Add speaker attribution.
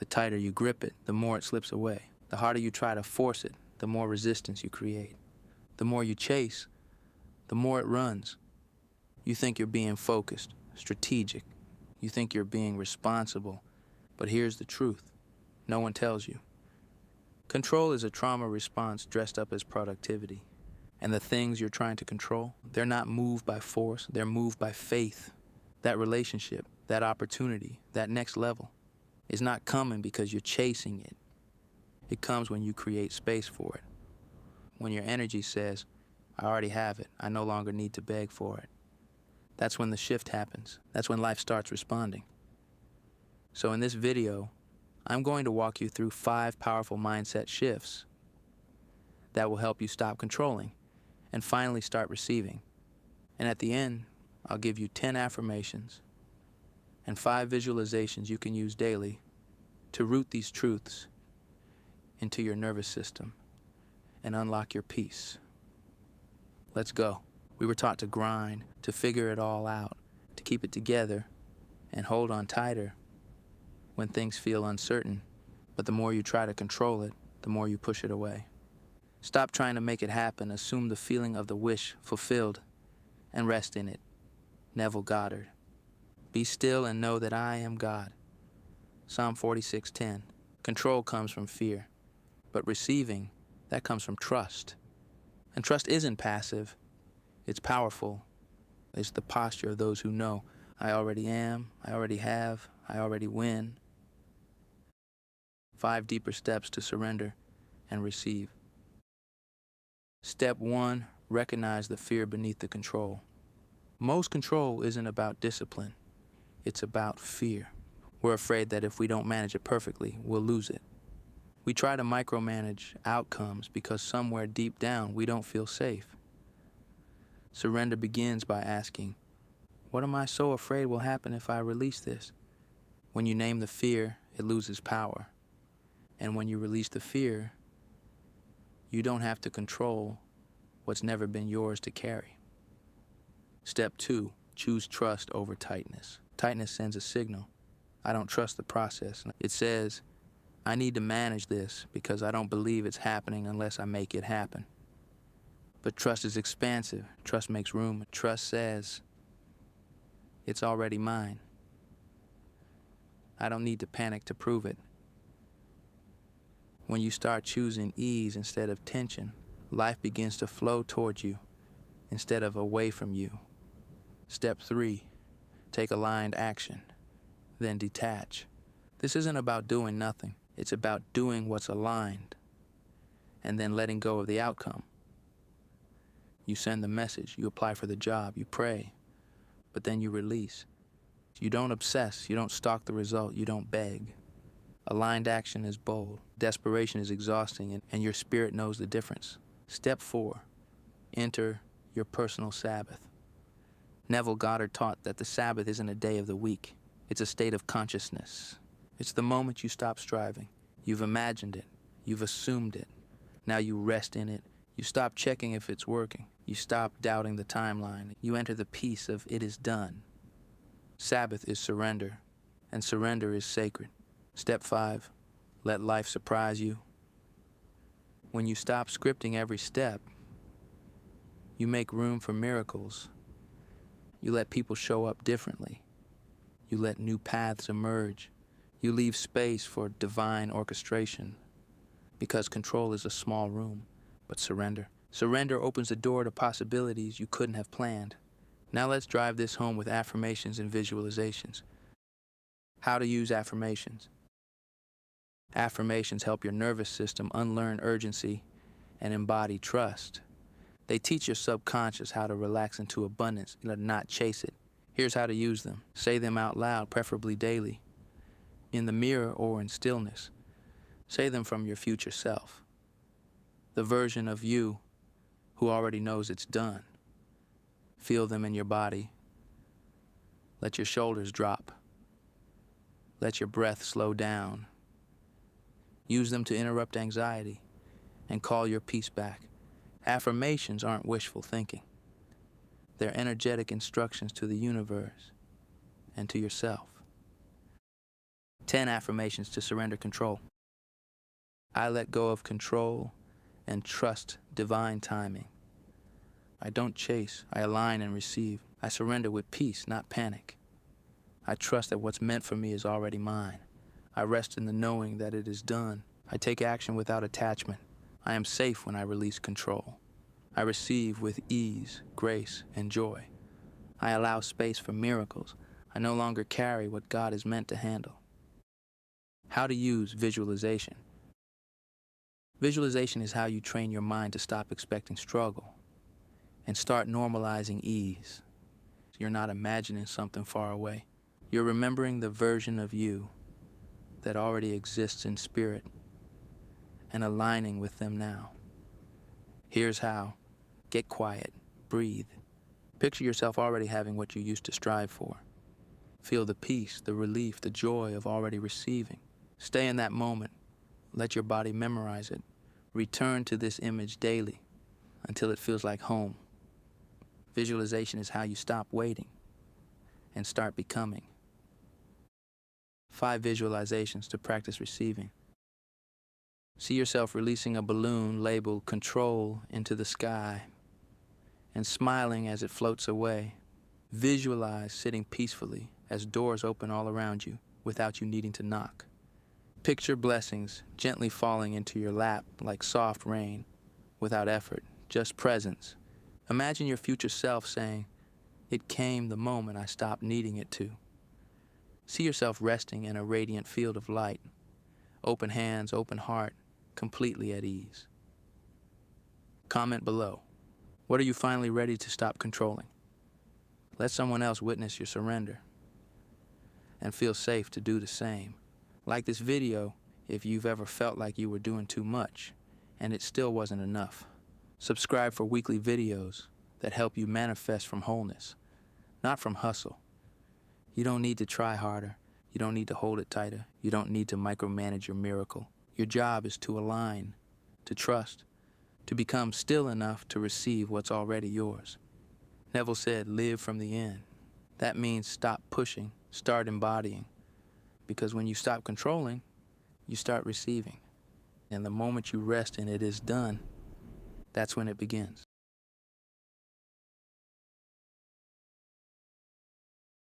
Speaker 1: The tighter you grip it, the more it slips away. The harder you try to force it, the more resistance you create. The more you chase, the more it runs. You think you're being focused, strategic. You think you're being responsible. But here's the truth. No one tells you. Control is a trauma response dressed up as productivity. And the things you're trying to control, they're not moved by force, they're moved by faith. That relationship, that opportunity, that next level is not coming because you're chasing it. It comes when you create space for it. When your energy says, I already have it, I no longer need to beg for it. That's when the shift happens. That's when life starts responding. So in this video, I'm going to walk you through 5 powerful mindset shifts that will help you stop controlling and finally start receiving. And at the end, I'll give you 10 affirmations and 5 visualizations you can use daily to root these truths into your nervous system and unlock your peace. Let's go. We were taught to grind, to figure it all out, to keep it together and hold on tighter when things feel uncertain. But the more you try to control it, the more you push it away. Stop trying to make it happen. Assume the feeling of the wish fulfilled and rest in it. Neville Goddard. Be still and know that I am God. Psalm 46:10. Control comes from fear, but receiving, that comes from trust. And trust isn't passive, it's powerful. It's the posture of those who know, I already am, I already have, I already win. 5 deeper steps to surrender and receive. Step 1, recognize the fear beneath the control. Most control isn't about discipline, it's about fear. We're afraid that if we don't manage it perfectly, we'll lose it. We try to micromanage outcomes because somewhere deep down we don't feel safe. Surrender begins by asking, what am I so afraid will happen if I release this? When you name the fear, it loses power. And when you release the fear, you don't have to control what's never been yours to carry. Step 2, choose trust over tightness. Tightness sends a signal. I don't trust the process. It says, I need to manage this because I don't believe it's happening unless I make it happen. But trust is expansive. Trust makes room. Trust says, it's already mine. I don't need to panic to prove it. When you start choosing ease instead of tension, life begins to flow towards you instead of away from you. Step 3, take aligned action, then detach. This isn't about doing nothing. It's about doing what's aligned and then letting go of the outcome. You send the message, you apply for the job, you pray, but then you release. You don't obsess, you don't stalk the result, you don't beg. Aligned action is bold. Desperation is exhausting, and your spirit knows the difference. Step 4, enter your personal Sabbath. Neville Goddard taught that the Sabbath isn't a day of the week. It's a state of consciousness. It's the moment you stop striving. You've imagined it. You've assumed it. Now you rest in it. You stop checking if it's working. You stop doubting the timeline. You enter the peace of it is done. Sabbath is surrender, and surrender is sacred. Step 5, let life surprise you. When you stop scripting every step, you make room for miracles. You let people show up differently. You let new paths emerge. You leave space for divine orchestration, because control is a small room, but surrender. Surrender opens the door to possibilities you couldn't have planned. Now let's drive this home with affirmations and visualizations. How to use affirmations. Affirmations help your nervous system unlearn urgency and embody trust. They teach your subconscious how to relax into abundance and not chase it. Here's how to use them. Say them out loud, preferably daily, in the mirror or in stillness. Say them from your future self, the version of you who already knows it's done. Feel them in your body. Let your shoulders drop. Let your breath slow down. Use them to interrupt anxiety and call your peace back. Affirmations aren't wishful thinking. They're energetic instructions to the universe and to yourself. 10 affirmations to surrender control. I let go of control and trust divine timing. I don't chase, I align and receive. I surrender with peace, not panic. I trust that what's meant for me is already mine. I rest in the knowing that it is done. I take action without attachment. I am safe when I release control. I receive with ease, grace, and joy. I allow space for miracles. I no longer carry what God is meant to handle. How to use visualization. Visualization is how you train your mind to stop expecting struggle and start normalizing ease. You're not imagining something far away. You're remembering the version of you that already exists in spirit and aligning with them now. Here's how. Get quiet. Breathe. Picture yourself already having what you used to strive for. Feel the peace, the relief, the joy of already receiving. Stay in that moment. Let your body memorize it. Return to this image daily until it feels like home. Visualization is how you stop waiting and start becoming. 5 visualizations to practice receiving. See yourself releasing a balloon labeled control into the sky and smiling as it floats away. Visualize sitting peacefully as doors open all around you without you needing to knock. Picture blessings gently falling into your lap like soft rain without effort, just presence. Imagine your future self saying, "It came the moment I stopped needing it to." See yourself resting in a radiant field of light, open hands, open heart, completely at ease. Comment below. What are you finally ready to stop controlling? Let someone else witness your surrender and feel safe to do the same. Like this video if you've ever felt like you were doing too much and it still wasn't enough. Subscribe for weekly videos that help you manifest from wholeness, not from hustle. You don't need to try harder. You don't need to hold it tighter. You don't need to micromanage your miracle. Your job is to align, to trust, to become still enough to receive what's already yours. Neville said, live from the end. That means stop pushing, start embodying. Because when you stop controlling, you start receiving. And the moment you rest and it is done, that's when it begins.